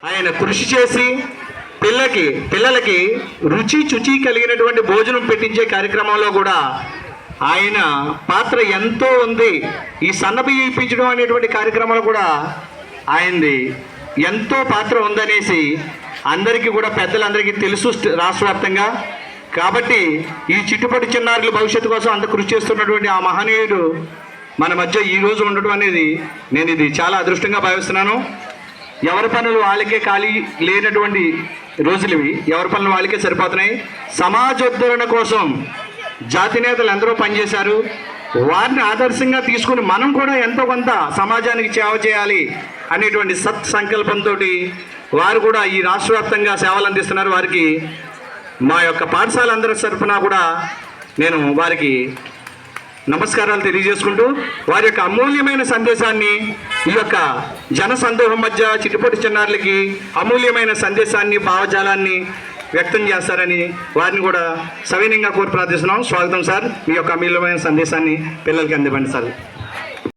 ఆయన కృషి చేసి పిల్లలకి రుచి చుచి కలిగినటువంటి భోజనం పెట్టించే కార్యక్రమంలో కూడా ఆయన పాత్ర ఎంతో ఉంది. ఈ సన్నబియ్యం ఇప్పించడం అనేటువంటి కార్యక్రమాలు కూడా ఆయనది ఎంతో పాత్ర ఉందనేసి అందరికీ కూడా పెద్దలందరికీ తెలుసు రాష్ట్ర వ్యాప్తంగా. కాబట్టి ఈ చిట్టుపడి చిన్నారుల భవిష్యత్తు కోసం అంత కృషి చేస్తున్నటువంటి ఆ మహనీయుడు మన మధ్య ఈరోజు ఉండటం అనేది నేను ఇది చాలా అదృష్టంగా భావిస్తున్నాను. ఎవరి పనులు వాళ్ళకే ఖాళీ లేనటువంటి రోజులు ఇవి. ఎవరి పనులు వాళ్ళకే సరిపోతున్నాయి. సమాజోద్ధరణ కోసం జాతి నేతలు ఎందరో పనిచేశారు. వారిని ఆదర్శంగా తీసుకుని మనం కూడా ఎంతో కొంత సమాజానికి సేవ చేయాలి అనేటువంటి సంకల్పంతో వారు కూడా ఈ రాష్ట్ర వ్యాప్తంగా సేవలు అందిస్తున్నారు. వారికి మా యొక్క పాఠశాల అందరి తరఫున కూడా నేను వారికి నమస్కారాలు తెలియజేసుకుంటూ వారి యొక్క అమూల్యమైన సందేశాన్ని ఈ యొక్క జన సందోహం మధ్య చిట్టుపొట్టి చిన్నారులకి అమూల్యమైన సందేశాన్ని భావజాలాన్ని వ్యక్తం చేస్తారని వారిని కూడా సవినయంగా కోరి ప్రార్థిస్తున్నాం. స్వాగతం సార్. మీ యొక్క అమూల్యమైన సందేశాన్ని పిల్లలకి అందివ్వండి సార్.